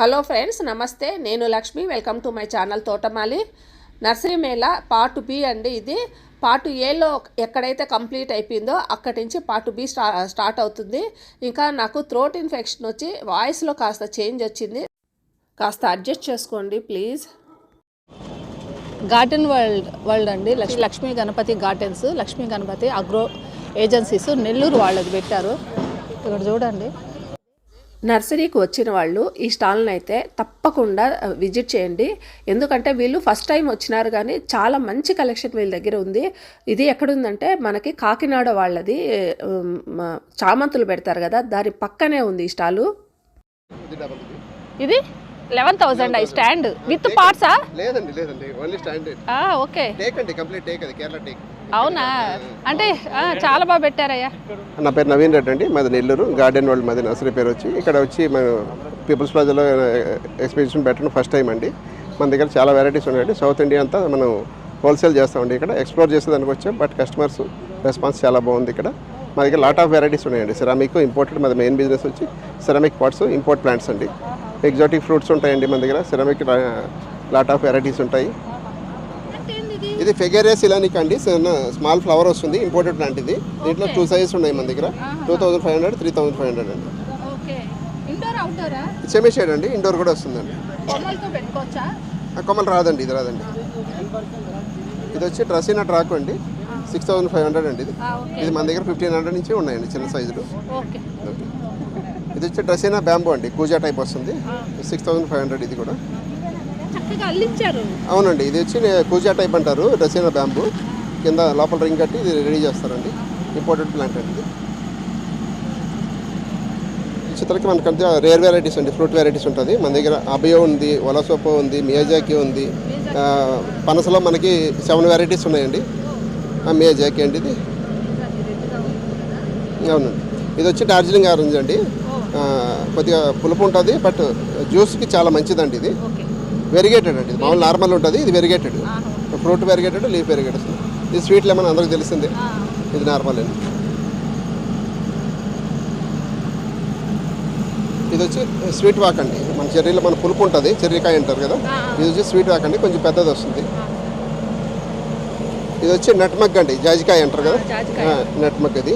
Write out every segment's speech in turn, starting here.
Hello friends, నమస్తే. నేను Lakshmi. Welcome to my channel తోటమాలి. నర్సరీ మేళ పార్ట్ బి అండి. ఇది పార్ట్ ఏలో ఎక్కడైతే కంప్లీట్ అయిపోయిందో అక్కడి నుంచి పార్ట్ బి స్టార్ట్ అవుతుంది. ఇంకా నాకు థ్రోట్ ఇన్ఫెక్షన్ వచ్చి వాయిస్లో కాస్త చేంజ్ వచ్చింది, కాస్త అడ్జస్ట్ చేసుకోండి ప్లీజ్. గార్డెన్ వరల్డ్ అండి, Lakshmi Ganapati gardens, Lakshmi Ganapati agro agencies Nellore వాళ్ళది పెట్టారు. ఇక్కడ చూడండి. నర్సరీకి వచ్చిన వాళ్ళు ఈ స్టాల్ని అయితే తప్పకుండా విజిట్ చేయండి. ఎందుకంటే వీళ్ళు ఫస్ట్ టైం వచ్చినారు, కానీ చాలా మంచి కలెక్షన్ వీళ్ళ దగ్గర ఉంది. ఇది ఎక్కడుందంటే మనకి కాకినాడ వాళ్ళది చామంతులు పెడతారు కదా, దాని పక్కనే ఉంది ఈ స్టాలు. ఇది 11,000 ఈ స్టాండ్ విత్ పార్ట్సా? లేదండి ఓన్లీ స్టాండ్. ఓకే, టేక్ అండి, కంప్లీట్ టేక్, అది కేరళ టేక్. అవునా? అంటే చాలా బాగా పెట్టారయ్యా. నా పేరు నవీన్ రెడ్డి అండి, మాది నెల్లూరు. గార్డెన్ వరల్డ్ మాది నర్సరీ పేరు వచ్చి. ఇక్కడ వచ్చి మనం పీపుల్స్ ప్లాజాలో ఎక్స్పిజిషన్ పెట్టడం ఫస్ట్ టైం అండి. మన దగ్గర చాలా వెరైటీస్ ఉన్నాయండి. సౌత్ ఇండియా అంతా మనం హోల్సేల్ చేస్తామండి. ఇక్కడ ఎక్స్ప్లోర్ చేసేదానికి వచ్చాం, బట్ కస్టమర్స్ రెస్పాన్స్ చాలా బాగుంది. ఇక్కడ మా దగ్గర లాట్ ఆఫ్ వెరైటీస్ ఉన్నాయండి. సిరామిక్ ఇంపోర్టెడ్, మాది మెయిన్ బిజినెస్ వచ్చి సిరామిక్ పాట్స్, ఇంపోర్ట్ ప్లాంట్స్ అండి. ఎగ్జాటిక్ ఫ్రూట్స్ ఉంటాయండి మన దగ్గర. సిరామిక్ లాట్ ఆఫ్ వెరైటీస్ ఉంటాయి. ఇది ఫెగేరియా సిలానిక్ అండి, స్మాల్ ఫ్లవర్ వస్తుంది, ఇంపోర్టెడ్ ప్లాంట్ ఇది. దీంట్లో 2 సైజెస్ ఉన్నాయి మన దగ్గర, 2,500, 3,500 అండి. సెమీ షేడ్ అండి, ఇండోర్ కూడా వస్తుందండి. కొమ్మలు రాదండి, ఇది రాదండి. ఇది వచ్చి డ్రసీనా ట్రాక్ అండి, 6,500 అండి. ఇది మన దగ్గర 1,500 నుంచి ఉన్నాయండి చిన్న సైజులు. ఇది వచ్చి డ్రసీనా బ్యాంబూ అండి, కూజా టైప్ వస్తుంది, 6,500 ఇది కూడా. అవునండి, ఇది వచ్చి కూజా టైప్ అంటారు, డ్రసీనా బ్యాంబూ. కింద లోపల రింగ్ కట్టి ఇది రెడీ చేస్తారండి. ఇంపోర్టెడ్ ప్లాంట్ అండి ఇది. చిత్రకి మనకంటే రేర్ వెరైటీస్ అండి, ఫ్రూట్ వెరైటీస్ ఉంటుంది మన దగ్గర. అబయో ఉంది, వలసోపో ఉంది, మియాజాకి ఉంది. పనసలో మనకి 7 వెరైటీస్ ఉన్నాయండి. మియాజాకి అండి ఇది. అవునండి, ఇది వచ్చి డార్జిలింగ్ ఆరెంజ్ అండి. కొద్దిగా పులుపు ఉంటుంది, బట్ జ్యూస్కి చాలా మంచిదండి. ఇది వెరిగేటెడ్ అండి, మామూలు నార్మల్ ఉంటుంది, ఇది variegated. Fruit variegated, leaf variegated. ఇది స్వీట్ లెమన్ అందరికి తెలిసిందే, ఇది నార్మల్ అండి. ఇది వచ్చి స్వీట్ వాక్ అండి, మన చెర్రీలో మన పులుపు ఉంటుంది, చెర్రీకాయ అంటారు కదా. ఇది వచ్చి స్వీట్ వాక్ అండి, కొంచెం పెద్దది వస్తుంది. ఇది వచ్చి నట్మగ్ అండి, జాజికాయ అంటారు కదా, నట్మగ్ ఇది.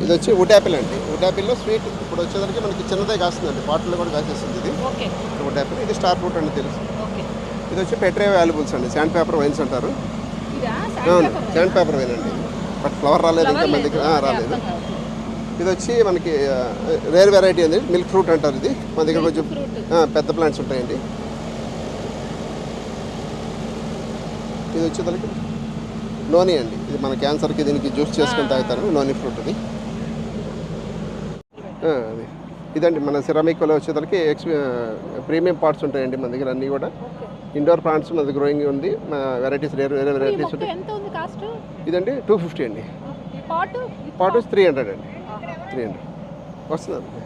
ఇది వచ్చి వుడ్ యాపిల్ అండి. వుడ్ యాపిల్లో స్వీట్ ఇప్పుడు వచ్చేసరికి మనకి చిన్నదే కాస్తుందండి, పాటల్లో కూడా కాసేస్తుంది ఇది వుడ్ యాపిల్. ఇది స్టార్ ఫ్రూట్ అండి తెలుసు. ఇది వచ్చి పెట్రే వాల్యుబుల్స్ అండి, శాండ్ పేపర్ వైన్స్ అంటారు. శాండ్ పేపర్ వైన్ అండి, బట్ ఫ్లవర్ రాలేదు ఇంకా మన దగ్గర, రాలేదు. ఇది వచ్చి మనకి రేర్ వెరైటీ అండి, మిల్క్ ఫ్రూట్ అంటారు. ఇది మన దగ్గర కొంచెం పెద్ద ప్లాంట్స్ ఉంటాయండి. ఇది వచ్చేసరికి నోని అండి, ఇది మన క్యాన్సర్కి దీనికి జ్యూస్ చేసుకొని తాగుతారు, నోని ఫ్రూట్ ఇది. అది ఇదండి మన సిరామిక్లో వచ్చేసరికి ప్రీమియం పార్ట్స్ ఉంటాయండి మన దగ్గర అన్నీ కూడా. ఇండోర్ ప్లాంట్స్ మన దగ్గర గ్రోయింగ్ ఉంది, వెరైటీస్ రేర్ వెరైటీస్ ఉంటాయి. ఇదండి 250 అండి. పాటు 300 అండి, 300 వస్తుంది.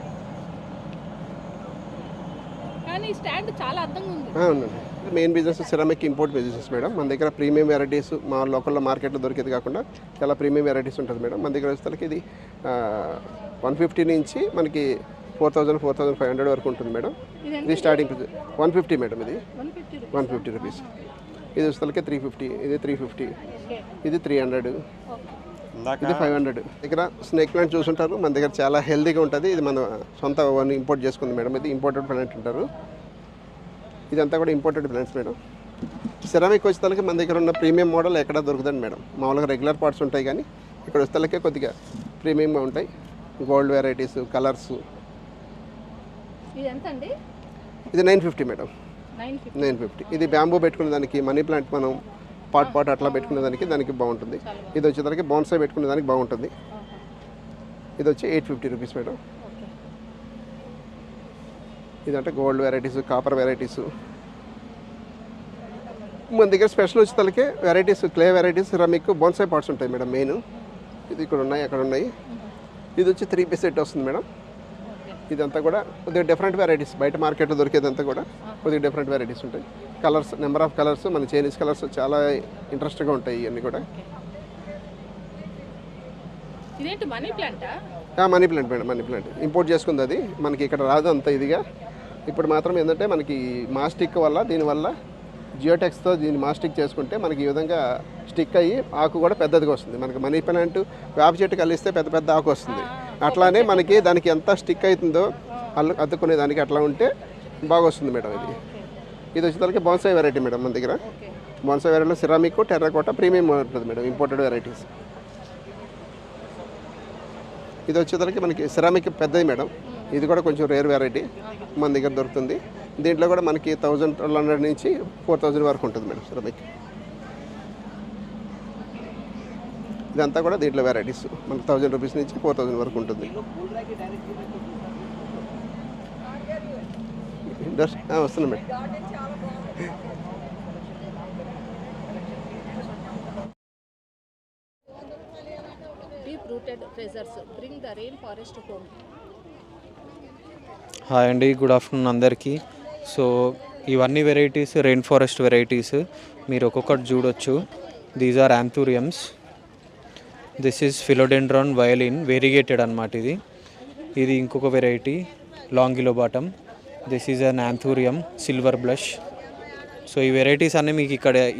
అవునండి, main business ceramic import business madam. మన దగ్గర ప్రీమియం వెరైటీస్ మా లోకల్లో మార్కెట్లో దొరికేది కాకుండా చాలా ప్రీమియం వెరైటీస్ ఉంటుంది మేడం. మన దగ్గర వచ్చేసరికి ఇది 150 నుంచి మనకి 4,000, 4,500 వరకు ఉంటుంది మేడం. ఇది స్టార్టింగ్ 150 మేడం, ఇది 150 రూపీస్. ఇది వచ్చేసరికి 350, ఇది 350, ఇది 300, ఇది 500. ఇక్కడ స్నేక్ ప్లాంట్ చూసుంటారు, మన దగ్గర చాలా హెల్తీగా ఉంటుంది. ఇది మన సొంత ఇంపోర్ట్ చేసుకుంది మేడం. ఇది ఇంపోర్టెడ్ ప్లాంట్ అంటారు. ఇదంతా కూడా ఇంపోర్టెడ్ ప్లాంట్స్ మేడం. సిరామిక్ వచ్చేసరికి మన దగ్గర ఉన్న ప్రీమియం మోడల్ ఎక్కడ దొరుకుతుంది మేడం. మామూలుగా రెగ్యులర్ పార్ట్స్ ఉంటాయి, కానీ ఇక్కడ వచ్చేసరికి కొద్దిగా ప్రీమియంగా ఉంటాయి. Gold varieties, colours. ఇది 950 మేడం, 950. ఇది బ్యాంబూ పెట్టుకునే దానికి, మనీ ప్లాంట్ మనం పాట్ అట్లా పెట్టుకునే దానికి బాగుంటుంది. ఇది వచ్చేసరికి బోన్సాయ్ పెట్టుకునే దానికి బాగుంటుంది. ఇది వచ్చి 850 రూపీస్ మేడం. ఇదంటే గోల్డ్ వెరైటీస్, కాపర్ వెరైటీస్. మన దగ్గర స్పెషల్ వచ్చేసరికి varieties, clay varieties, ceramic, bonsai parts ఉంటాయి మేడం. మెయిన్ ఇది ఇక్కడ ఉన్నాయి, అక్కడ ఉన్నాయి. ఇది వచ్చి 3 పీస్ సెట్ వస్తుంది మేడం. ఇదంతా కూడా కొద్దిగా డిఫరెంట్ వెరైటీస్, బయట మార్కెట్లో దొరికేదంతా కూడా కొద్దిగా డిఫరెంట్ వెరైటీస్ ఉంటాయి. కలర్స్, నెంబర్ ఆఫ్ కలర్స్, మన చైనీస్ కలర్స్ చాలా ఇంట్రెస్ట్గా ఉంటాయి ఇవన్నీ కూడా. Money plant madam, money plant import చేసుకుంది. అది మనకి ఇక్కడ రాదు అంత ఇదిగా. ఇప్పుడు మాత్రం ఏంటంటే మనకి మాస్టిక్ వల్ల దీనివల్ల జియోటెక్స్తో దీన్ని మాస్టిక్ చేసుకుంటే మనకి ఈ విధంగా స్టిక్ అయ్యి ఆకు కూడా పెద్దదిగా వస్తుంది. మనకి మనీ ప్లాంట్ వేప చెట్టు కలిస్తే పెద్ద పెద్ద ఆకు వస్తుంది. అట్లానే మనకి దానికి ఎంత స్టిక్ అవుతుందో అద్దుకునే దానికి అట్లా ఉంటే బాగా వస్తుంది మేడం. ఇది వచ్చేసరికి బోన్సాయి వెరైటీ మేడం మన దగ్గర. బోన్సాయి వెరైటీలో సిరామిక్, టెర్రకోట, ప్రీమియం ఉంటుంది మేడం, ఇంపోర్టెడ్ వెరైటీస్. ఇది వచ్చేసరికి మనకి సిరామిక్ పెద్దది మేడం. ఇది కూడా కొంచెం రేర్ వెరైటీ మన దగ్గర దొరుకుతుంది. దీంట్లో కూడా మనకి 1200 నుంచి 4000 వరకు ఉంటుంది మేడం సిరామిక్. ఇదంతా కూడా దీంట్లో వెరైటీస్ మనకి 1000 రూపీస్ నుంచి 4000 వరకు ఉంటుంది. వస్తుంది madam. Deep rooted treasures bring the rain forest home. Hi అండి, గుడ్ ఆఫ్టర్నూన్ అందరికీ. సో ఇవన్నీ వెరైటీస్ రెయిన్ ఫారెస్ట్ వెరైటీస్ మీరు ఒక్కొక్కటి చూడొచ్చు. These are anthuriums. This is philodendron violin variegated అనమాట. ఇది ఇంకొక వెరైటీ లాంగిలో బాటమ్. This is an anthurium silver blush. So ఈ వెరైటీస్ అన్నీ మీకు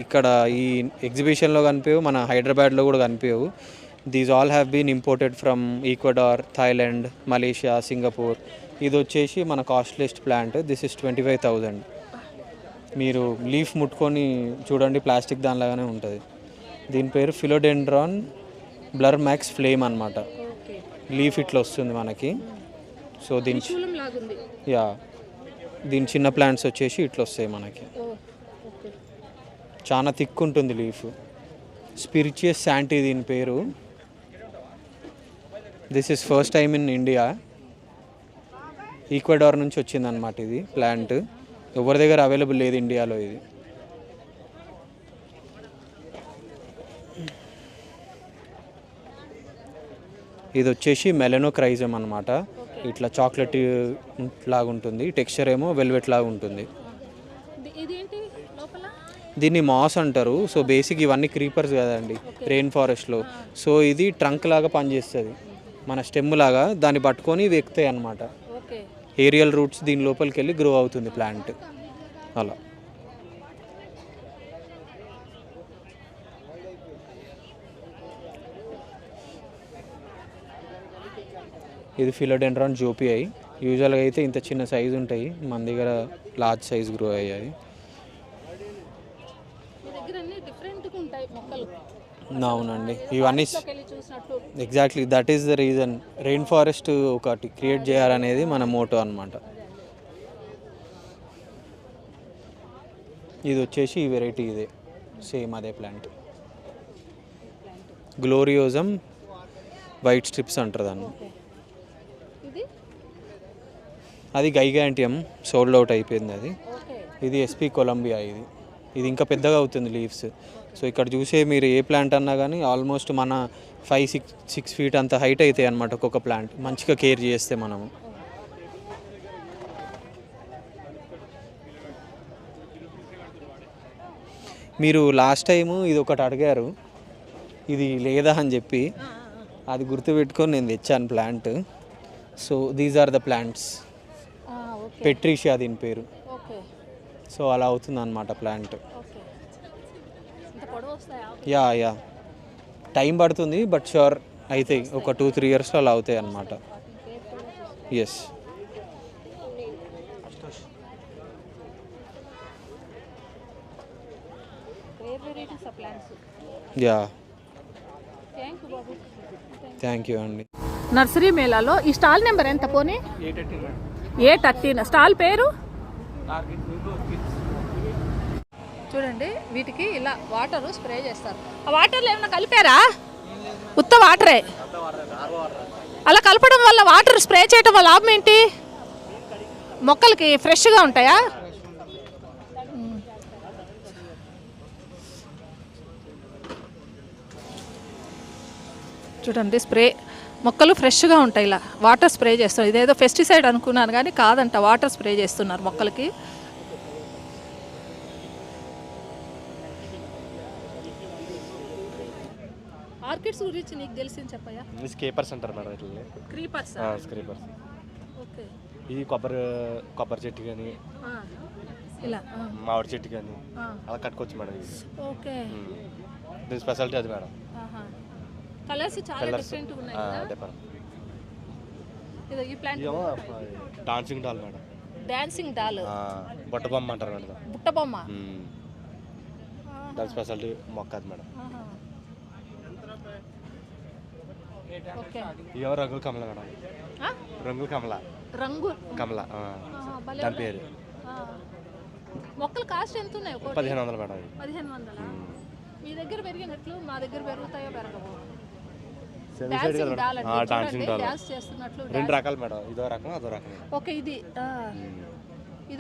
ఇక్కడ ఈ ఎగ్జిబిషన్లో కనిపించవు, మన హైదరాబాద్లో కూడా కనిపించవు. These all have been imported from Ecuador, Thailand, Malaysia, Singapore. ఇది వచ్చేసి మన కాస్ట్లీస్ట్ ప్లాంట్. This is 25,000. మీరు లీఫ్ ముట్టుకొని చూడండి, ప్లాస్టిక్ దానిలాగానే ఉంటుంది. దీని పేరు ఫిలోడెండ్రాన్ బ్లర్ మ్యాక్స్ ఫ్లేమ్ అనమాట. లీఫ్ ఇట్లా వస్తుంది మనకి. సో దీని చిన్న ప్లాంట్స్ వచ్చేసి ఇట్లా వస్తాయి మనకి. చాలా థిక్ ఉంటుంది లీఫ్. స్పిరిచుయస్ శాంటీ దీని పేరు. This is first time in India. Ecuador నుంచి వచ్చిందనమాట ఇది ప్లాంట్. ఎవరి దగ్గర అవైలబుల్ లేదు ఇండియాలో ఇది. ఇది వచ్చేసి మెలనోక్రైజమ్ అనమాట. ఇట్లా చాక్లెట్ లాగా ఉంటుంది, టెక్స్చర్ ఏమో వెల్వెట్ లాగా ఉంటుంది. దీన్ని మాస్ అంటారు. సో బేసిక్ ఇవన్నీ క్రీపర్స్ కదండి రెయిన్ ఫారెస్ట్లో. సో ఇది ట్రంక్ లాగా పనిచేస్తుంది, మన స్టెమ్ లాగా. దాన్ని పట్టుకొని ఇవి ఎక్కుతాయి అనమాట. ఏరియల్ రూట్స్ దీని లోపలికి వెళ్ళి గ్రో అవుతుంది ప్లాంట్ అలా. ఇది ఫిలోడెండ్రాన్ జోపిఐ. యూజువల్గా అయితే ఇంత చిన్న సైజు ఉంటాయి, మన దగ్గర లార్జ్ సైజ్ గ్రో అయ్యాయి. అవునండి, ఇవన్నీ exactly that is the reason. Rain forest ఒకటి క్రియేట్ చేయాలనేది మన మోటో అనమాట. ఇది వచ్చేసి ఈ వెరైటీ ఇదే, సేమ్ అదే ప్లాంట్. గ్లోరియోజం వైట్ స్ట్రిప్స్ అంటారు దాన్ని. అది గైగాంటియం, సోల్డ్ అవుట్ అయిపోయింది అది. ఇది ఎస్పీ కొలంబియా. ఇది ఇంకా పెద్దగా అవుతుంది లీవ్స్. సో ఇక్కడ చూసే మీరు ఏ ప్లాంట్ అన్నా కానీ ఆల్మోస్ట్ మన 5-6 ఫీట్ అంత హైట్ అవుతాయి అన్నమాట ఒక్కొక్క ప్లాంట్, మంచిగా కేర్ చేస్తే మనము. మీరు లాస్ట్ టైము ఇది ఒకటి అడిగారు, ఇది లేదా అని చెప్పి, అది గుర్తుపెట్టుకొని నేను తెచ్చాను plant. So these are the plants. Patricia దీని పేరు. సో అలా అవుతుంది అన్నమాట ప్లాంట్. యా టైం పడుతుంది, బట్ షూర్ అవుతాయి. ఒక 2-3 ఇయర్స్లో అలా అవుతాయి అన్నమాట. ఎస్. యా, థ్యాంక్ యూ అండి. నర్సరీ మేళాలో ఈ స్టాల్ నెంబర్ ఎంత పోనీ? A13. స్టాల్ పేరు చూడండి. వీటికి ఇలా వాటర్ స్ప్రే చేస్తారు. ఆ వాటర్లో ఏమైనా కలిపారా? ఉత్త వాటరే. అలా కలపడం వల్ల, వాటర్ స్ప్రే చేయడం వల్ల లాభం ఏంటి? మొక్కలకి ఫ్రెష్గా ఉంటాయా? చూడండి, స్ప్రే మొక్కలు ఫ్రెష్గా ఉంటాయి. ఇలా వాటర్ స్ప్రే చేస్తారు. ఇదేదో పెస్టిసైడ్ అనుకున్నాను కానీ కాదంట, వాటర్ స్ప్రే చేస్తున్నారు మొక్కలకి. ఆర్కిడ్స్ గురించి నీకు తెలిసింది చెప్పయ్యా. స్కేపర్స్ అంటారు మేడం ఇట్లా. క్రీపర్స్. స్క్రీపర్స్. ఓకే. ఇది కొబ్బరి చెట్టు కానీ ఇలా మామిడి చెట్టు కానీ అలా కట్టుకోవచ్చు మేడం ఇది. ఓకే. దీని స్పెషాలిటీ అది మేడం. కలర్స్ చాలా డిఫరెంట్ ఉన్నాయి కదా. ఈ plant dancing doll madam. Dancing doll. బుట్ట బొమ్మ అంటారు మేడం. బుట్ట బొమ్మ. దాని స్పెషాలిటీ మొక్క అది మేడం. ఓకే. ఇవో రంగు కమల మేడం. రంగు కమల. రంగు కమల దాని పేరు. మొక్కలు కాస్ట్ ఎంత ఉన్నాయి? 1500 మేడం. 1500. మీ దగ్గర పెరిగినట్లు మా దగ్గర పెరుగుతాయో పెరగవు? డాన్సింగ్ డాల్ డాన్స్ చేస్తున్నట్లు 2 రకాలు మేడం. ఇదో రకం అదో రకం. ఓకే. ఇది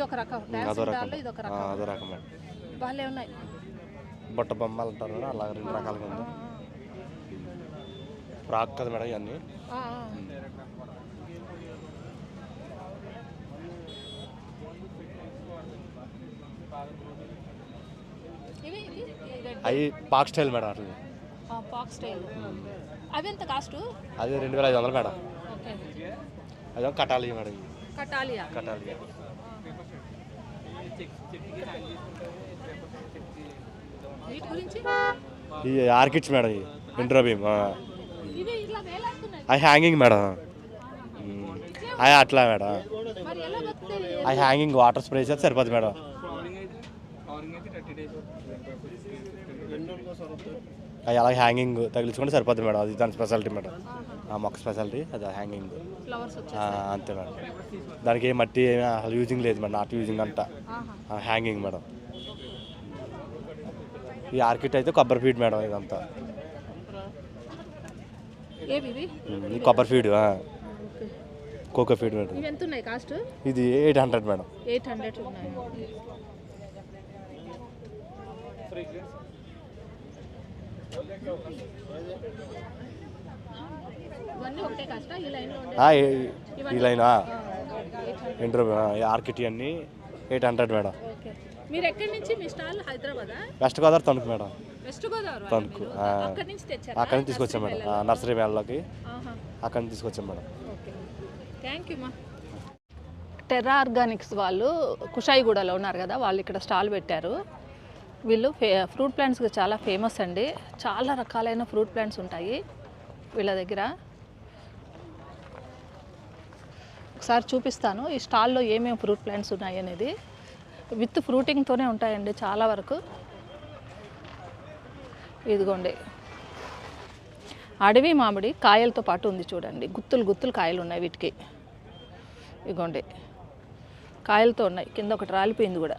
ఒక రకం డాన్సింగ్ డాల్. ఇది ఒక రకం. అదో రకం మేడం. బాగానే ఉన్నాయి. బుట్ట బొమ్మలు అంటారు మేడం. అలా 2 రకాలుగా ఉంది. ఫ్రాక్ కదా మేడం ఇవన్నీ. అవి పాక్ స్టైల్ మేడం. అట్లా పాక్ స్టైల్. అవి ఎంత కాస్ట్? అది 2500 మేడం. ఓకే. అదే కటాలియా మేడం. కటాలియా. కటాలియా. వీటి గురించి ఈ ఆర్కిడ్స్ మేడం. ఈ ఇంట్రో బీమ్. ఇవి ఇట్లా వేలాడుతున్నాయి. అవి హ్యాంగింగ్ మేడం. అవి అట్లా మేడం. మరి ఎలా బతుకుతాయి? అవి హ్యాంగింగ్ వాటర్ స్ప్రే చేస్తే సరిపోతుంది మేడం. అవి అలా హ్యాంగింగ్ తగిలించుకుంటే సరిపోతుంది మేడం. అది దాని స్పెషాలిటీ మేడం. ఆ మొక్క స్పెషాలిటీ అది హ్యాంగింగ్. ఫ్లవర్స్ అంతే మేడం. దానికి ఏ మట్టి అసలు యూజింగ్ లేదు మేడం. నాట్ యూజింగ్ అంతా హ్యాంగింగ్ మేడం. ఈ ఆర్కిడ్ అయితే కొబ్బరి ఫీడ్ మేడం. ఇదంతా ఈ కొబ్బరి ఫీడ్. Cocoa feed madam. ఇవి ఎంత ఉన్నాయి కాస్ట్? ఇది 800 మేడం. 800 ఉన్నాయి. ఇవన్నీ ఒకటే కాస్టా? ఈ లైన్లో ఈ లైన్ ఇంటర్ ఆర్కిడ్ అన్నీ 800 మేడం. ఓకే. మీరు ఎక్కడి నుంచి? మీ స్టాల్ హైదరాబాదా? West Godavari Tanuku madam. West Godavari Tanuku. అక్కడి నుంచి తెచ్చారా? అక్కడి నుంచి తీసుకొచ్చాం మేడం. నర్సరీ మేళలోకి అక్కడి నుంచి తీసుకొచ్చాం మేడం. ఓకే. థ్యాంక్ యూ మా. టెర్రా ఆర్గానిక్స్ వాళ్ళు కుషాయిగూడలో ఉన్నారు కదా, వాళ్ళు ఇక్కడ స్టాల్ పెట్టారు. వీళ్ళు ఫ్రూట్ ప్లాంట్స్కి చాలా ఫేమస్ అండి. చాలా రకాలైన ఫ్రూట్ ప్లాంట్స్ ఉంటాయి వీళ్ళ దగ్గర. ఒకసారి చూపిస్తాను ఈ స్టాల్లో ఏమేమి ఫ్రూట్ ప్లాంట్స్ ఉన్నాయి అనేది. విత్ ఫ్రూటింగ్తోనే ఉంటాయండి చాలా వరకు. ఇదిగోండి అడవి మామిడి కాయలతో పాటు ఉంది చూడండి. గుత్తులు గుత్తులు కాయలు ఉన్నాయి వీటికి. ఇదిగోండి కాయలతో ఉన్నాయి. కింద ఒకటి రాలిపోయింది కూడా.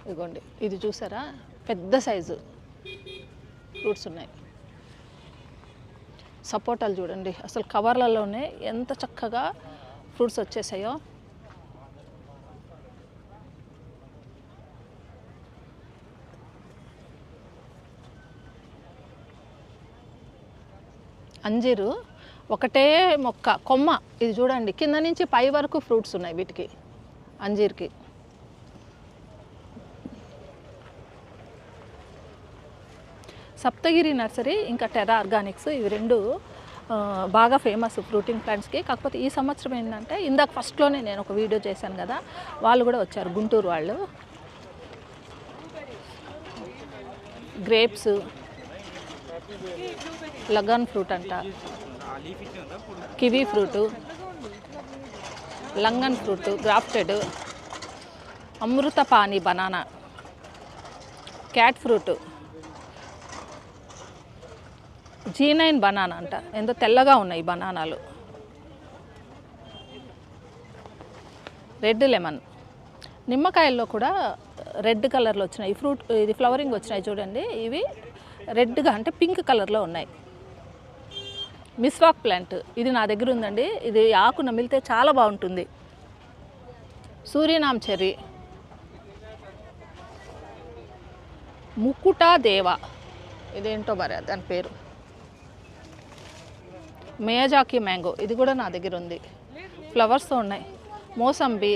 ఇదిగోండి ఇది చూసారా, పెద్ద సైజు ఫ్రూట్స్ ఉన్నాయి. సపోటాలు చూడండి అసలు కవర్లలోనే ఎంత చక్కగా ఫ్రూట్స్ వచ్చేసాయో. అంజీరు ఒకటే మొక్క కొమ్మ. ఇది చూడండి కింద నుంచి పై వరకు ఫ్రూట్స్ ఉన్నాయి వీటికి, అంజీర్కి. సప్తగిరి నర్సరీ ఇంకా టెర్రా ఆర్గానిక్స్ ఇవి రెండు బాగా ఫేమస్ ఫ్రూటింగ్ ప్లాంట్స్కి. కాకపోతే ఈ సంవత్సరం ఏంటంటే ఇందాక ఫస్ట్లోనే నేను ఒక వీడియో చేశాను కదా, వాళ్ళు కూడా వచ్చారు గుంటూరు వాళ్ళు. గ్రేప్స్, లగాన్ ఫ్రూట్ అంట, kiwi fruit, longan fruit, grafted, Amritapani banana, cat fruit, G9 banana అంట. ఎంతో తెల్లగా ఉన్నాయి బనానాలు. Red lemon. నిమ్మకాయల్లో కూడా రెడ్ కలర్లో వచ్చినాయి ఫ్రూట్. ఇది ఫ్లవరింగ్ వచ్చినాయి చూడండి. ఇవి రెడ్గా అంటే పింక్ కలర్లో ఉన్నాయి. మిస్వాక్ ప్లాంట్ ఇది నా దగ్గర ఉందండి. ఇది ఆకు నమిలితే చాలా బాగుంటుంది. సూర్యనామ్ చెర్రీ, ముకుటా దేవా ఇదేంటో మరి దాని పేరు. మియాజాకి మ్యాంగో ఇది కూడా నా దగ్గర ఉంది. ఫ్లవర్స్తో ఉన్నాయి. మోసంబి,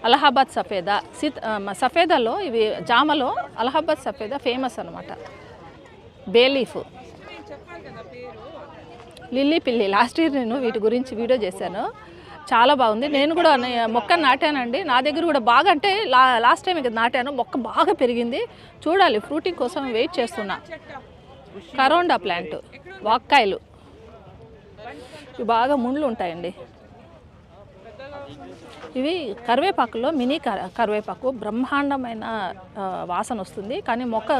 అలహాబాద్ సఫేదా సఫేదాలో ఇవి జామలో అలహాబాద్ సఫేదా ఫేమస్ అనమాట. బేలీఫ్, లిల్లీ పిల్లి. లాస్ట్ ఇయర్ నేను వీటి గురించి వీడియో చేశాను, చాలా బాగుంది. నేను కూడా మొక్క నాటానండి, నా దగ్గర కూడా బాగా, అంటే లాస్ట్ టైం ఇక్కడ నాటాను, మొక్క బాగా పెరిగింది. చూడాలి, ఫ్రూటింగ్ కోసం వెయిట్ చేస్తున్నా. కరోండా ప్లాంట్, వాక్కాయలు, ఇవి బాగా ముండ్లు ఉంటాయండి. ఇవి కరివేపాకులో మినీ కరివేపాకు, బ్రహ్మాండమైన వాసన వస్తుంది. కానీ మొక్క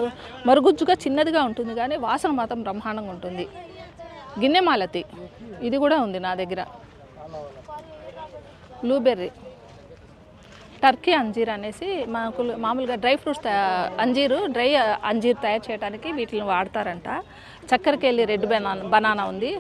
మరుగుజ్జుగా చిన్నదిగా ఉంటుంది, కానీ వాసన మాత్రం బ్రహ్మాండంగా ఉంటుంది. గిన్నె మాలతి, ఇది కూడా ఉంది నా దగ్గర. బ్లూబెర్రీ, టర్కీ అంజీర్ అనేసి మామూలుగా డ్రై ఫ్రూట్స్ డ్రై అంజీర్ తయారు చేయడానికి వీటిని వాడతారంట. చక్కెరకేళి రెడ్ బనానా ఉంది.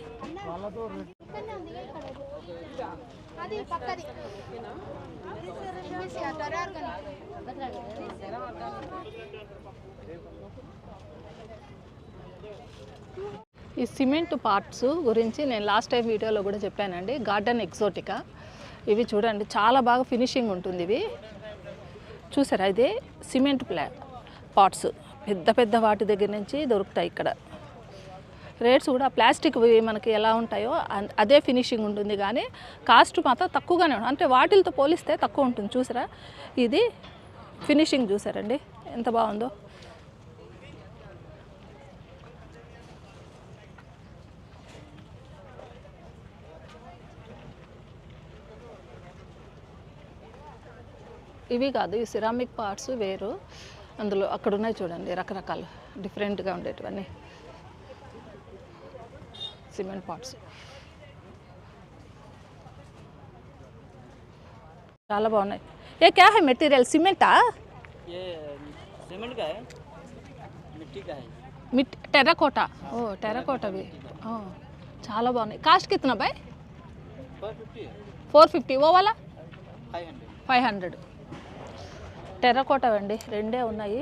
ఈ సిమెంట్ పార్ట్స్ గురించి నేను లాస్ట్ టైం వీడియోలో కూడా చెప్పానండి. గార్డెన్ ఎక్సోటికా, ఇవి చూడండి చాలా బాగా ఫినిషింగ్ ఉంటుంది. ఇవి చూసారా, ఇదే సిమెంట్ పాట్స్, పెద్ద పెద్ద వాటి దగ్గర నుంచి దొరుకుతాయి ఇక్కడ. రేట్స్ కూడా ప్లాస్టిక్ మనకి ఎలా ఉంటాయో అదే ఫినిషింగ్ ఉంటుంది, కానీ కాస్ట్ మాత్రం తక్కువగానే ఉంటుంది. అంటే వాటితో పోలిస్తే తక్కువ ఉంటుంది. చూసారా, ఇది ఫినిషింగ్ చూసారండి ఎంత బాగుందో. ఇవి కాదు, ఈ సిరామిక్ పార్ట్స్ వేరు. అందులో అక్కడ ఉన్నాయి చూడండి, రకరకాలు డిఫరెంట్గా ఉండేటివన్నీ సిమెంట్ పార్ట్స్. చాలా బాగున్నాయి. ఏ క్యా హై మెటీరియల్, సిమెంటా? सीमेंट का है, मिट्टी का है. టెర్రకోటా. ఓ టెర్రకోటవి చాలా బాగున్నాయి. కాస్ట్ కిतना भाई? 450. ఓ వాలా 500. టెర్రకోటా అండి, రెండే ఉన్నాయి.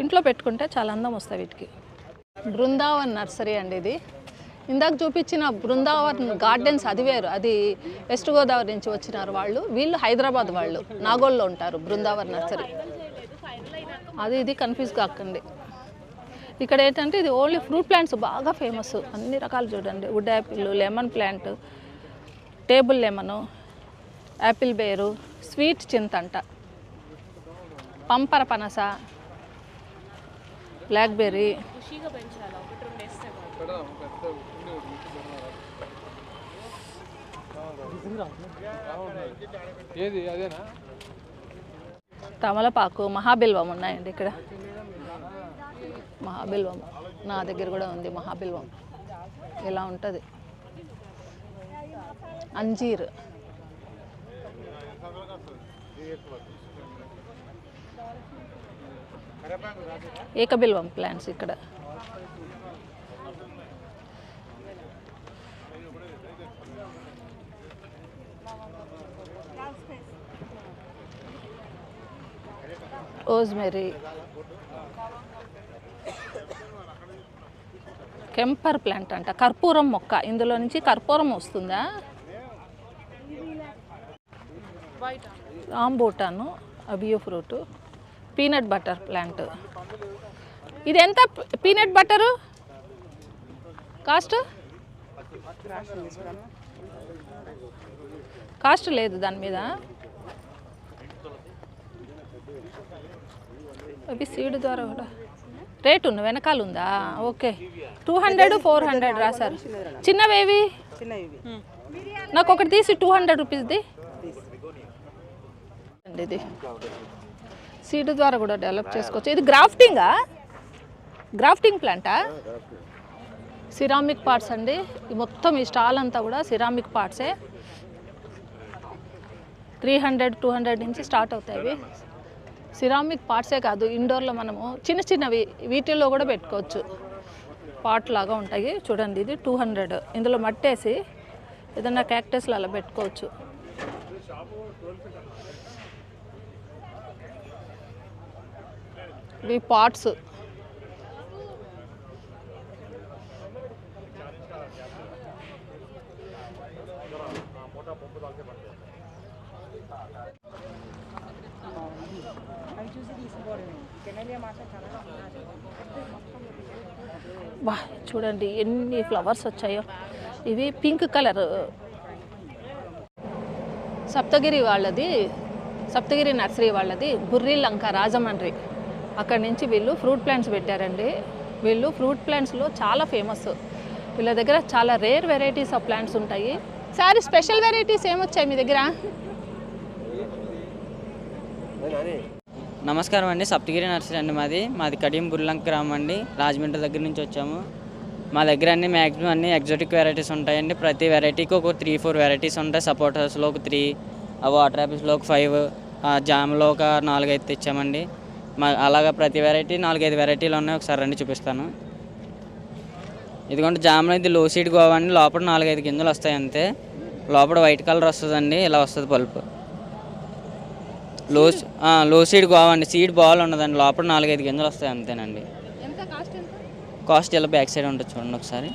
ఇంట్లో పెట్టుకుంటే చాలా అందం వస్తాయి వీటికి. బృందావన్ నర్సరీ అండి ఇది. ఇందాక చూపించిన బృందావన్ గార్డెన్స్ అది వేరు, అది వెస్ట్ గోదావరి నుంచి వచ్చినారు వాళ్ళు. వీళ్ళు హైదరాబాద్ వాళ్ళు, నాగోల్లో ఉంటారు. బృందావన్ నర్సరీ అది ఇది కన్ఫ్యూజ్ కాకండి. ఇక్కడ ఏంటంటే ఇది ఓన్లీ ఫ్రూట్ ప్లాంట్స్ బాగా ఫేమస్, అన్ని రకాలు చూడండి. Wood apple, lemon plant, table lemon, apple ber, sweet చింతంట, పంపర పనస, బ్లాక్బెర్రీ, తమలపాకు, మహాబిల్వం ఉన్నాయండి ఇక్కడ. మహాబిల్వం నా దగ్గర కూడా ఉంది. మహాబిల్వం ఇలా ఉంటుంది. అంజీర్, ఏకబిల్వం ప్లాంట్స్ ఇక్కడ. రోజ్మెరీ, కెంపర్ ప్లాంట్ అంట, కర్పూరం మొక్క. ఇందులో నుంచి కర్పూరం వస్తుందా? రాంబూటాను, అబియో ఫ్రూటు, పీనట్ బటర్ ప్లాంట్. ఇది ఎంత పీనట్ బటరు కాస్ట్? కాస్ట్ లేదు దాని మీద. అవి సీడ్ ద్వారా కూడా రేట్ ఉంది, వెనకాల ఉందా? ఓకే, 200, 400 రాశారు. చిన్నవేవి నాకు ఒకటి తీసి 200 రూపీస్ది. ఇది సీడ్ ద్వారా కూడా డెవలప్ చేసుకోవచ్చు. ఇది గ్రాఫ్టింగా? గ్రాఫ్టింగ్ ప్లాంటా? సిరామిక్ పార్ట్స్ అండి. మొత్తం ఈ స్టాల్ అంతా కూడా సిరామిక్ పార్ట్సే. 300, 200 నుంచి స్టార్ట్ అవుతాయి. సిరామిక్ పార్ట్సే కాదు, ఇండోర్లో మనము చిన్న చిన్నవి వీటిల్లో కూడా పెట్టుకోవచ్చు. పాట్ లాగా ఉంటాయి చూడండి. ఇది 200. ఇందులో మట్టేసి ఏదన్నా క్యాక్టస్లు అలా పెట్టుకోవచ్చు. ఇవి పాట్స్. వా చూడండి ఎన్ని ఫ్లవర్స్ వచ్చాయో. ఇవి పింక్ కలర్. సప్తగిరి నర్సరీ వాళ్ళది బుర్రిలంక రాజమండ్రి. అక్కడి నుంచి వీళ్ళు ఫ్రూట్ ప్లాంట్స్ పెట్టారండి. వీళ్ళు ఫ్రూట్ ప్లాంట్స్లో చాలా ఫేమస్. వీళ్ళ దగ్గర చాలా రేర్ వెరైటీస్ ఆఫ్ ప్లాంట్స్ ఉంటాయి. సారీ స్పెషల్ వెరైటీస్ ఏమొచ్చాయి మీ దగ్గర? నమస్కారం అండి, సప్తగిరి నర్సరీ అండి మాది కడియం బుర్లంక గ్రామం అండి, రాజమండ్రి దగ్గర నుంచి వచ్చాము. మా దగ్గర అన్ని మ్యాక్సిమం అన్ని ఎగ్జాటిక్ వెరైటీస్ ఉంటాయండి. ప్రతి వెరైటీకి ఒక 3-4 వెరైటీస్ ఉంటాయి. సపోటాస్లో ఒక 3, వాటర్ యాపిల్స్లో ఒక 5, జామ్లో ఒక 4-5 తెచ్చామండి. అలాగా ప్రతి వెరైటీ 4-5 వెరైటీలు ఉన్నాయి. ఒకసారి రండి చూపిస్తాను. ఇదిగోండి జామ్లో ఇది లో సీడ్ గోవా అండి. లోపల 4-5 గింజలు వస్తాయి అంతే. లోపల వైట్ కలర్ వస్తుందండి, ఇలా వస్తుంది పల్పు. లో సీడ్ గోవా అండి, సీడ్ బాల్ ఉన్నదండి. లోపల 4-5 గింజలు వస్తాయి అంతేనండి. కాస్ట్ ఇలా బ్యాక్ సైడ్ ఉంటుంది చూడండి ఒకసారి.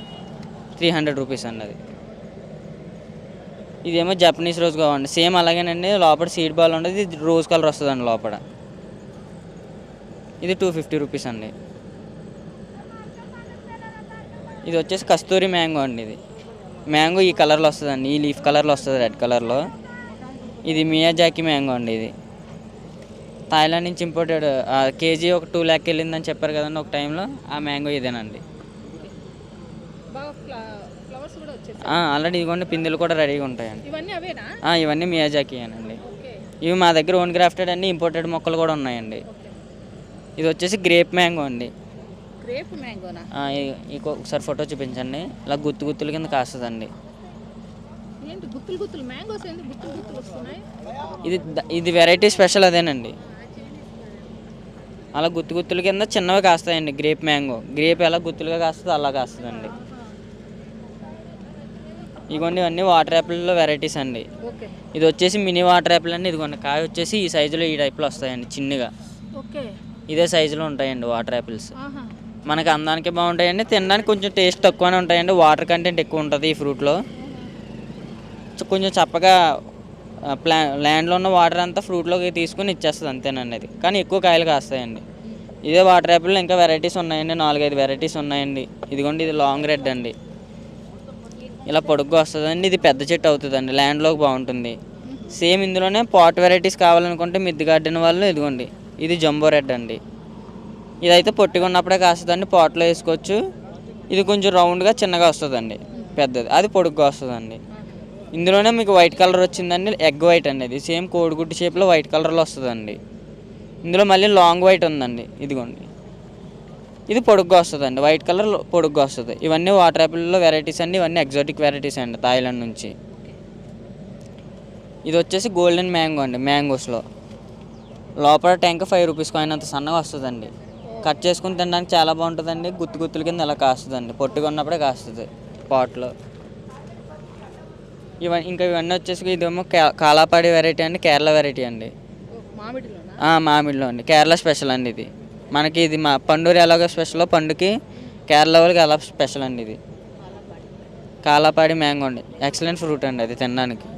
300 రూపీస్ అండి అది. ఇదేమో జపనీస్ రోజ్ గోవా అండి, సేమ్ అలాగేనండి. లోపల సీడ్ బాల్ ఉండదు, ఇది రోజ్ కలర్ వస్తుందండి లోపల. ఇది 250 రూపీస్ అండి. ఇది వచ్చేసి కస్తూరి మ్యాంగో అండి. ఇది మ్యాంగో ఈ కలర్లో వస్తుందండి, ఈ లీఫ్ కలర్లో వస్తుంది, రెడ్ కలర్లో. ఇది మియాజాకి మ్యాంగో అండి. ఇది థాయిలాండ్ నుంచి ఇంపోర్టెడ్. కేజీ ఒక 2 lakh వెళ్ళిందని చెప్పారు కదండి ఒక టైంలో, ఆ మ్యాంగో ఇదేనండి. ఆల్రెడీ ఇదిగోండి పిందెలు కూడా రెడీగా ఉంటాయండి. ఇవన్నీ మియాజాకి అనండి. ఇవి మా దగ్గర ఓన్ గ్రాఫ్టెడ్ అండి, ఇంపోర్టెడ్ మొక్కలు కూడా ఉన్నాయండి. ఇది వచ్చేసి గ్రేప్ మ్యాంగో అండి. ఒకసారి ఫోటో చూపించండి. ఇలా గుత్తుల కింద కాస్తుందండి. ఇది వెరైటీ స్పెషల్ అదేనండి. అలా గుత్తుల కింద చిన్నవి కాస్తాయండి. గ్రేప్ మ్యాంగో, గ్రేప్ ఎలా గుత్తులుగా కాస్తుందో అలా కాస్తుందండి. ఇదిగోండి ఇవన్నీ వాటర్ యాపిల్లో వెరైటీస్ అండి. ఇది వచ్చేసి మినీ వాటర్ యాపిల్ అండి. ఇదిగోండి కాయ వచ్చేసి ఈ సైజులో ఈ టైప్లో వస్తాయండి, చిన్నగా ఇదే సైజులో ఉంటాయండి వాటర్ యాపిల్స్. మనకి అందానికి బాగుంటాయండి, తినడానికి కొంచెం టేస్ట్ తక్కువనే ఉంటాయండి. వాటర్ కంటెంట్ ఎక్కువ ఉంటుంది ఈ ఫ్రూట్లో. కొంచెం చప్పగా ల్యాండ్లో ఉన్న వాటర్ అంతా ఫ్రూట్లోకి తీసుకుని ఇచ్చేస్తుంది అంతేనండి. అది కానీ ఎక్కువ కాయలు కాస్తాయండి. ఇదే వాటర్ యాపిల్లో ఇంకా వెరైటీస్ ఉన్నాయండి, 4-5 వెరైటీస్ ఉన్నాయండి. ఇదిగోండి ఇది లాంగ్ రెడ్ అండి, ఇలా పొడుగ్గా వస్తుందండి. ఇది పెద్ద చెట్టు అవుతుందండి, ల్యాండ్లోకి బాగుంటుంది. సేమ్ ఇందులోనే పాట్ వెరైటీస్ కావాలనుకుంటే మిద్దె గార్డెన్ వాళ్ళు ఇదిగోండి ఇది జంబో రెడ్ అండి. ఇదైతే పొట్టిగా ఉన్నప్పుడే కాస్తుందండి, పాట్లో వేసుకోవచ్చు. ఇది కొంచెం రౌండ్గా చిన్నగా వస్తుందండి, పెద్దది అది పొడుగ్గా వస్తుందండి. ఇందులోనే మీకు వైట్ కలర్ వచ్చిందండి, ఎగ్ వైట్ అండి. ఇది సేమ్ కోడిగుడ్డు షేప్లో వైట్ కలర్లో వస్తుందండి. ఇందులో మళ్ళీ లాంగ్ వైట్ ఉందండి, ఇదిగోండి ఇది పొడుగ్గా వస్తుందండి, వైట్ కలర్ పొడుగ్గా వస్తుంది. ఇవన్నీ వాటర్ యాపిల్లో వెరైటీస్ అండి, ఇవన్నీ ఎగ్జాటిక్ వెరైటీస్ అండి థాయిలాండ్ నుంచి. ఇది వచ్చేసి గోల్డెన్ మ్యాంగో అండి. మ్యాంగోస్లో లోపల టెంక 5 రూపీస్ కాయిన్ అంత సన్నగా వస్తుందండి. కట్ చేసుకుని తినడానికి చాలా బాగుంటుందండి. గుత్తుల కింద ఇలా కాస్తుందండి, పొట్టిగా ఉన్నప్పుడే కాస్తుంది పాట్లో. ఇవన్నీ వచ్చేసి ఇదేమో కాలాపాడి వెరైటీ అండి, కేరళ వెరైటీ అండి. మామిడిలో అండి, కేరళ స్పెషల్ అండి ఇది. మనకి ఇది మా పండూరు ఎలాగో స్పెషల్, పండుకి కేరళ వాళ్ళకి ఎలా స్పెషల్ అండి. ఇది కాలాపాడి మ్యాంగో అండి, ఎక్సలెంట్ ఫ్రూట్ అండి అది తినడానికి.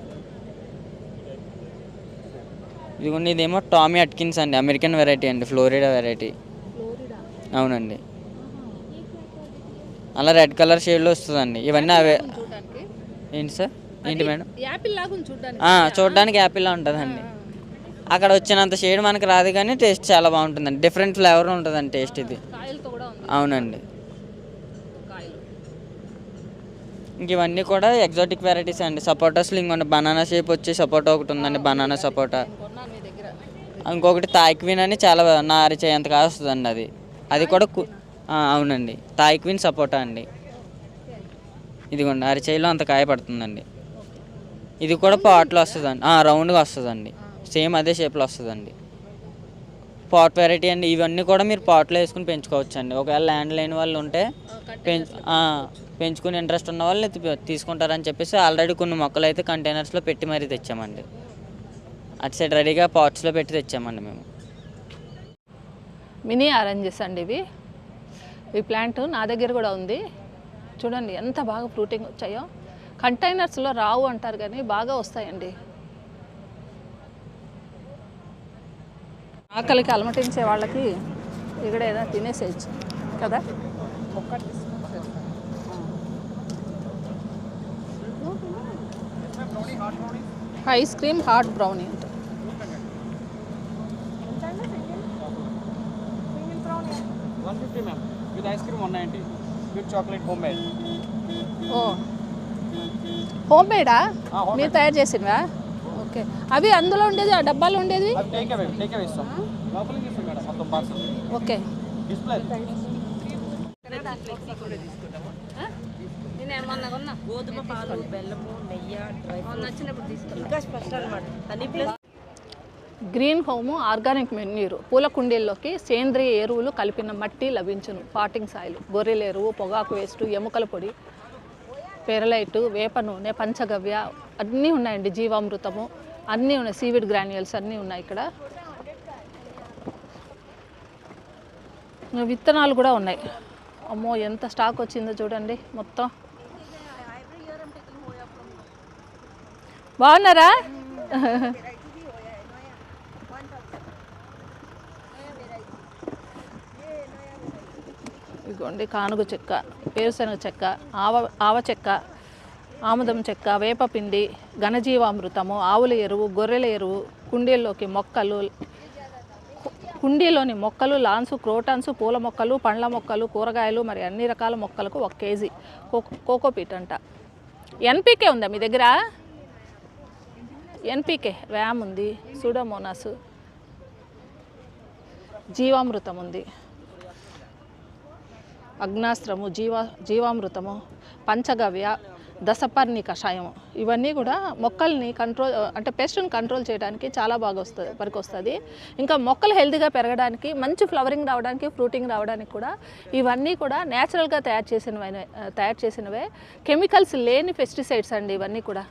ఇదిగోండి ఇదేమో టామీ అట్కిన్స్ అండి, అమెరికన్ వెరైటీ అండి, ఫ్లోరిడా వెరైటీ. అవునండి, అలా రెడ్ కలర్ షేడ్లో వస్తుందండి. ఇవన్నీ అవే. ఏంటి సార్? ఏంటి మేడం? చూడడానికి యాపిల్లా ఉంటుందండి. అక్కడ వచ్చినంత షేడ్ మనకి రాదు కానీ టేస్ట్ చాలా బాగుంటుందండి, డిఫరెంట్ ఫ్లేవర్ ఉంటుందండి టేస్ట్ ఇది. అవునండి, ఇంక ఇవన్నీ కూడా ఎగ్జాటిక్ వెరైటీస్ అండి. సపోటాస్లో ఇంకొన్ని బనానా షేప్ వచ్చి సపోటా ఒకటి ఉందండి, బనానా సపోటా. ఇంకొకటి థాయ్ క్వీన్ అని చాలా నారిచేంత కాస్తుందండి అది కూడా అవునండి, థాయ్ క్వీన్ సపోటా అండి. ఇదిగోండి అరిచేయిలో అంత కాయ పడుతుందండి. ఇది కూడా పాట్లో వస్తుందండి, రౌండ్గా వస్తుందండి, సేమ్ అదే షేప్లో వస్తుందండి. పాట్ వెరైటీ అండి. ఇవన్నీ కూడా మీరు పాట్లో వేసుకుని పెంచుకోవచ్చు అండి. ఒకవేళ ల్యాండ్ లేని వాళ్ళు ఉంటే పెంచుకుని ఇంట్రెస్ట్ ఉన్న వాళ్ళు తీసుకుంటారని చెప్పేసి ఆల్రెడీ కొన్ని మొక్కలు అయితే కంటైనర్స్లో పెట్టి మరీ తెచ్చామండి. అటు సైడ్ రెడీగా పాట్స్లో పెట్టి తెచ్చామండి మేము. మినీ ఆరెంజెస్ అండి ఇవి. ఈ ప్లాంట్ నా దగ్గర కూడా ఉంది. చూడండి ఎంత బాగా ఫ్రూటింగ్ వచ్చాయో. కంటైనర్స్లో రావు అంటారు కానీ బాగా వస్తాయండి. ఆకలికి అలమటించే వాళ్ళకి ఇక్కడ ఏదైనా తినేసేయచ్చు కదా. ఐస్ క్రీమ్ హాట్ బ్రౌనీ ఉంటుంది. ఓ హోమ్ మేడా మీరు తయారు చేసినవా? ఓకే. అవి అందులో ఉండేది ఆ డబ్బాలో ఉండేది okay. Green home organic manure. పూల కుండీల్లోకి సేంద్రియ ఎరువులు కలిపిన మట్టి లభించును. పాటింగ్ సాయిల్, గొర్రెల ఎరువు, పొగాకు వేస్ట్, ఎముకల పొడి, పెరలైటు, వేప నూనె, పంచగవ్య అన్నీ ఉన్నాయండి. జీవామృతము అన్నీ ఉన్నాయి. సీవిడ్ గ్రాన్యువల్స్ అన్నీ ఉన్నాయి ఇక్కడ. విత్తనాలు కూడా ఉన్నాయి. అమ్మో ఎంత స్టాక్ వచ్చిందో చూడండి. మొత్తం బాగున్నారా? ఇదిగోండి కానుగ చెక్క, వేరుశనగ చెక్క, ఆవ చెక్క, ఆముదం చెక్క, వేపపిండి, ఘనజీవామృతము, ఆవుల ఎరువు, గొర్రెల ఎరువు, కుండీలోని మొక్కలు, లాన్స్, క్రోటన్స్, పూల మొక్కలు, పండ్ల మొక్కలు, కూరగాయలు మరి అన్ని రకాల మొక్కలకు 1 కేజీ కోకోపీట్ అంట. ఎన్పీకే ఉందా మీ దగ్గర? ఎన్పీకే వ్యామ్ ఉంది, సూడోమోనాస్, జీవామృతం ఉంది, అగ్నాస్త్రము, జీవామృతము, పంచగవ్య, దశపర్ణి కషాయం. ఇవన్నీ కూడా మొక్కల్ని కంట్రోల్ అంటే పెస్ట్ని కంట్రోల్ చేయడానికి చాలా బాగా పనికొస్తుంది. ఇంకా మొక్కలు హెల్తీగా పెరగడానికి, మంచి ఫ్లవరింగ్ రావడానికి, ఫ్రూటింగ్ రావడానికి కూడా ఇవన్నీ కూడా న్యాచురల్గా తయారు చేసినవే. కెమికల్స్ లేని పెస్టిసైడ్స్ అండి ఇవన్నీ కూడా.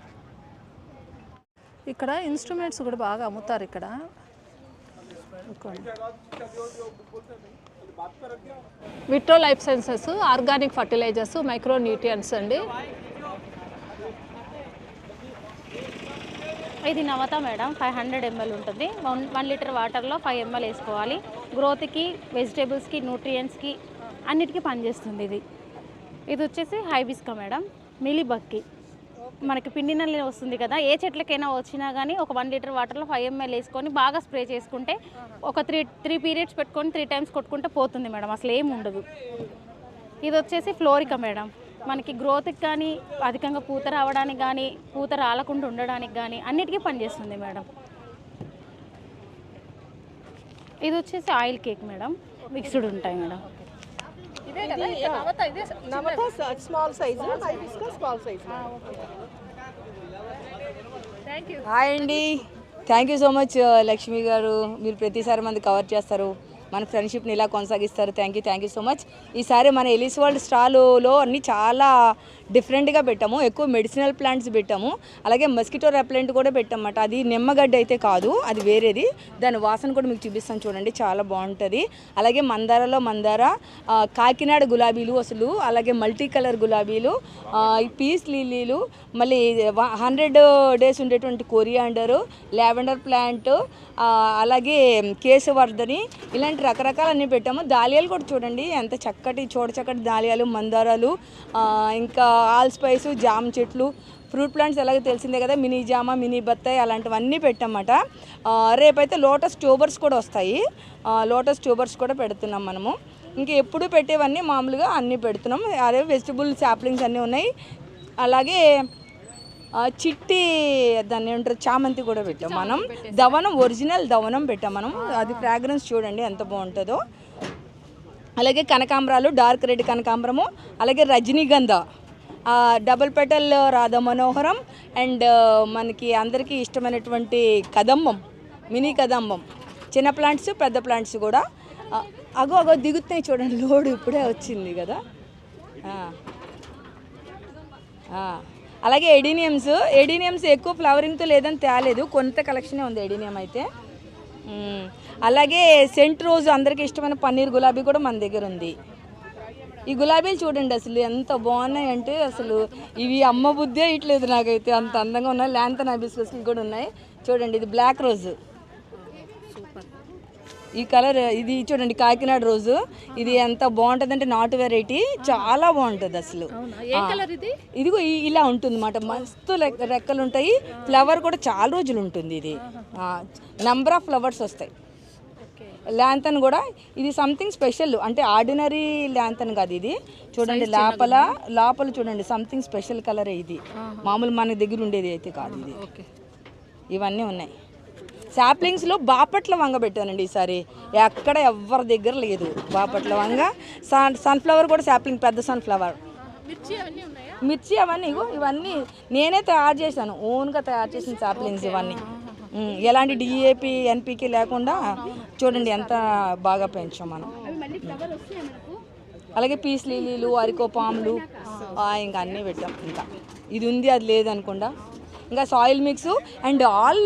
ఇక్కడ ఇన్స్ట్రుమెంట్స్ కూడా బాగా అమ్ముతారు ఇక్కడ. Vitro life sciences, organic fertilisers, micro nutrients అండి. ఇది నవత మేడం, 500 ml ఉంటుంది. 1 లీటర్ వాటర్లో 5 ml వేసుకోవాలి. గ్రోత్కి, వెజిటేబుల్స్కి, న్యూట్రియంట్స్కి అన్నిటికీ పనిచేస్తుంది ఇది. ఇది వచ్చేసి హైబిస్కా మేడం, మిలీబగ్కి మనకి పిండి నల్లి వస్తుంది కదా, ఏ చెట్లకైనా వచ్చినా కానీ ఒక 1 లీటర్ వాటర్లో 5 ml వేసుకొని బాగా స్ప్రే చేసుకుంటే ఒక 3 పీరియడ్స్ పెట్టుకొని 3 టైమ్స్ కొట్టుకుంటే పోతుంది మేడం, అసలు ఏమి ఉండదు. ఇది వచ్చేసి ఫ్లోరికా మేడం, మనకి గ్రోత్కి కానీ, అధికంగా పూత రావడానికి కానీ, పూత రాలకుండా ఉండడానికి కానీ అన్నిటికీ పనిచేస్తుంది మేడం. ఇది వచ్చేసి ఆయిల్ కేక్ మేడం, మిక్స్డ్ ఉంటాయి మేడం. హాయ్ అండి, thank you so much Lakshmi గారు. మీరు ప్రతిసారి మంది కవర్ చేస్తారు, మన ఫ్రెండ్షిప్ని ఇలా కొనసాగిస్తారు. Thank you so much. ఈసారి మన ఎలిస్ వరల్డ్ స్టాల్లో అన్నీ చాలా డిఫరెంట్గా పెట్టాము. ఎక్కువ మెడిసినల్ ప్లాంట్స్ పెట్టాము, అలాగే మస్కిటో రెప్లెంట్ కూడా పెట్టామన్నమాట. అది నిమ్మగడ్డ అయితే కాదు, అది వేరేది. దాని వాసన కూడా మీకు చూపిస్తాను చూడండి, చాలా బాగుంటుంది. అలాగే మందార, కాకినాడ గులాబీలు అసలు, అలాగే మల్టీ కలర్ గులాబీలు, పీస్ లిల్లీలు, మళ్ళీ 100 days ఉండేటువంటి కొరియాండరు, లావెండర్ ప్లాంట్, అలాగే కేశవర్ధని, ఇలాంటి రకరకాలన్నీ పెట్టాము. దాలియాలు కూడా చూడండి ఎంత చక్కటి చక్కటి దాలియాలు, మందారాలు, ఇంకా ఆల్ స్పైస్, జామ చెట్లు, ఫ్రూట్ ప్లాంట్స్ ఎలాగో తెలిసిందే కదా, మినీ జామ, మినీ బత్తాయి అలాంటివన్నీ పెట్టామన్నమాట. రేపైతే లోటస్ ట్యూబర్స్ కూడా వస్తాయి, లోటస్ ట్యూబర్స్ కూడా పెడుతున్నాం మనము. ఇంకా ఎప్పుడు పెట్టేవన్నీ మామూలుగా అన్నీ పెడుతున్నాం. అదే వెజిటబుల్ సాప్లింగ్స్ అన్నీ ఉన్నాయి. అలాగే చిట్టి దాన్ని ఏమంటారు, చామంతి కూడా పెట్టాం మనం. దవనం, ఒరిజినల్ దవనం పెట్టాం మనం. అది ఫ్రాగ్రెన్స్ చూడండి ఎంత బాగుంటుందో. అలాగే కనకాంబరాలు, డార్క్ రెడ్ కనకాంబరము, అలాగే రజనీగంధ, డబుల్ పెటల్ రాధా మనోహరం, అండ్ మనకి అందరికీ ఇష్టమైనటువంటి కదంబం, మినీ కదంబం. చిన్న ప్లాంట్స్, పెద్ద ప్లాంట్స్ కూడా. అగో దిగుతున్నాయి చూడండి, లోడు ఇప్పుడే వచ్చింది కదా. అలాగే ఎడీనియమ్స్ ఎక్కువ ఫ్లవరింగ్తో లేదని తేలేదు, కొంత కలెక్షనే ఉంది ఎడీనియం అయితే. అలాగే సెంట్ రోజ్, అందరికీ ఇష్టమైన పన్నీర్ గులాబీ కూడా మన దగ్గర ఉంది. ఈ గులాబీలు చూడండి అసలు ఎంత బాగున్నాయి అంటే, అసలు ఇవి అమ్మ బుద్ధే ఇట్లేదు నాకైతే, అంత అందంగా ఉన్నాయి. ల్యాంథన్ హైబిస్కస్లు కూడా ఉన్నాయి చూడండి. ఇది బ్లాక్ రోజ్, ఈ కలర్ ఇది చూడండి కాకినాడ రోజు. ఇది ఎంత బాగుంటుంది అంటే నాటు వెరైటీ, చాలా బాగుంటుంది అసలు. ఏ కలర్ ఇది? ఇదిగో ఇలా ఉంటుంది అన్నమాట, మస్తు రెక్కలు ఉంటాయి. ఫ్లవర్ కూడా చాలా రోజులు ఉంటుంది. ఇది నంబర్ ఆఫ్ ఫ్లవర్స్ వస్తాయి. ల్యాంతన్ కూడా ఇది సంథింగ్ స్పెషల్, అంటే ఆర్డినరీ ల్యాంతన్ కాదు ఇది. చూడండి లోపల చూడండి సంథింగ్ స్పెషల్ కలరే ఇది. మామూలు మన దగ్గర ఉండేది అయితే కాదు ఇది. ఇవన్నీ ఉన్నాయి. శాప్లింగ్స్లో బాపట్ల వంగ పెట్టానండి ఈసారి, ఎక్కడ ఎవరి దగ్గర లేదు. బాపట్ల వంగ, సన్ఫ్లవర్ కూడా శాప్లింగ్, పెద్ద సన్ఫ్లవర్, మిర్చి అవన్నీ ఇవన్నీ నేనే తయారు చేశాను, ఓన్గా తయారు చేసిన శాప్లింగ్స్ ఇవన్నీ. ఎలాంటి డిఏపి ఎన్పికి లేకుండా చూడండి ఎంత బాగా పెంచాం మనం. అలాగే పీస్ లిలీలు, అరికో పాములు, ఇంకా అన్నీ పెట్టాం. ఇంకా ఇది ఉంది అది లేదు అనుకుండా. ఇంకా soil mix and all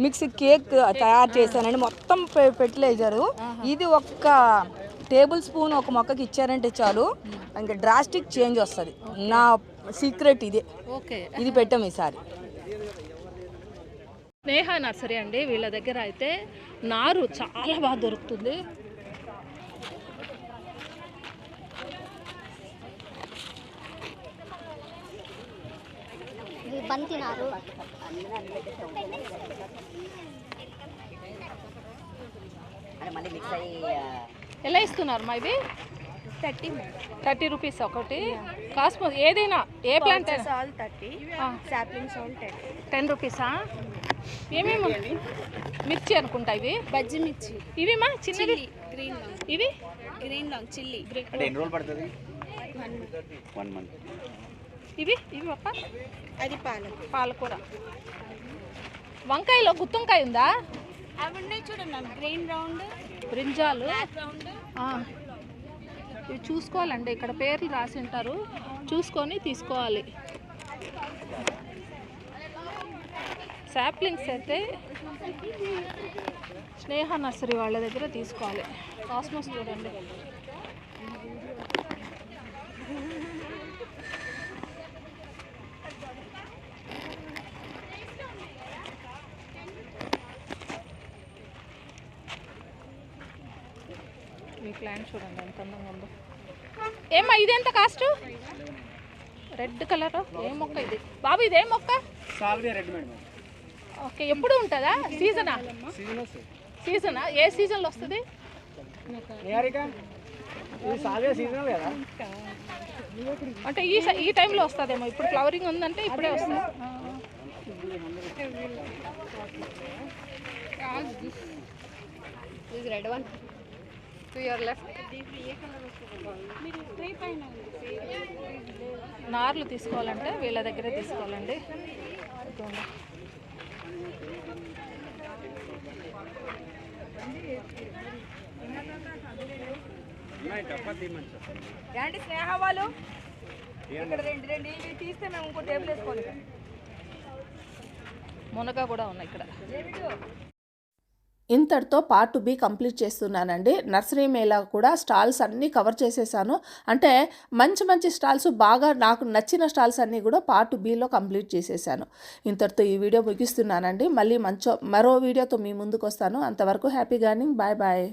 mix cake తయారు చేశానండి, మొత్తం ఫెర్టిలైజరు. ఇది ఒక్క టేబుల్ స్పూన్ ఒక మొక్కకి ఇచ్చారంటే చాలు, ఇంకా డ్రాస్టిక్ చేంజ్ వస్తుంది. నా సీక్రెట్ ఇదే. ఇది పెట్టాం ఈసారి. స్నేహ నర్సరీ అండి, వీళ్ళ దగ్గర అయితే నారు చాలా బాగా దొరుకుతుంది. బంతి నారు ఎలా ఇస్తున్నారు మా ఇవి? 30 రూపీస్ ఒకటి. కాస్మో ఏదైనా ఏ ప్లాంట్ అయినా 10 రూపీసా? ఏమేమి? మిర్చి అనుకుంటా ఇవి, బజ్జి మిర్చి. ఇవి మా చిన్నవి గ్రీన్ ఇవి గ్రీన్ లాంగ్ చిల్లీ. ఇవి ఒక్క అది పాలకూర. వంకాయలో గుత్తొంకాయ ఉందా? అవి ఉన్నాయి చూడండి, గ్రీన్ రౌండ్, బ్రింజాలు. ఇవి చూసుకోవాలండి, ఇక్కడ పేర్లు రాసి ఉంటారు, చూసుకొని తీసుకోవాలి. శాప్లింగ్స్ అయితే స్నేహ నర్సరీ వాళ్ళ దగ్గర తీసుకోవాలి. కాస్మోస్ చూడండి, ఈ ప్లాంట్ చూడండి ఎంత అందంగా ఉందో. ఏమ్మా ఇదెంత కాస్ట్? రెడ్ కలర్ ఏ మొక్క ఇది బాబు? ఇదే మొక్క? ఓకే, ఎప్పుడు ఉంటుందా? సీజనా? ఏ సీజన్లో వస్తుంది? అంటే ఈ టైంలో వస్తుందేమో. ఇప్పుడు ఫ్లవరింగ్ ఉందంటే ఇప్పుడే వస్తుంది. Red one 2 years left. నార్లు తీసుకోవాలంటే వీళ్ళ దగ్గరే తీసుకోవాలండి. ఏంటి స్నేహ వాళ్ళు ఇక్కడ రెండు ఇవి తీస్తే మేము ఇంకో టేబుల్ వేసుకోవాలి. మునగ కూడా ఉన్నాయి ఇక్కడ. ఇంతటితో పార్ట్ బి కంప్లీట్ చేస్తున్నానండి. నర్సరీ మేళా కూడా స్టాల్స్ అన్నీ కవర్ చేసేసాను. అంటే మంచి స్టాల్స్, బాగా నాకు నచ్చిన స్టాల్స్ అన్నీ కూడా పార్ట్ బిలో కంప్లీట్ చేసేసాను. ఇంతటితో ఈ వీడియో ముగిస్తున్నానండి. మళ్ళీ మరో వీడియోతో మీ ముందుకు వస్తాను. అంతవరకు హ్యాపీ గార్డెనింగ్. బాయ్.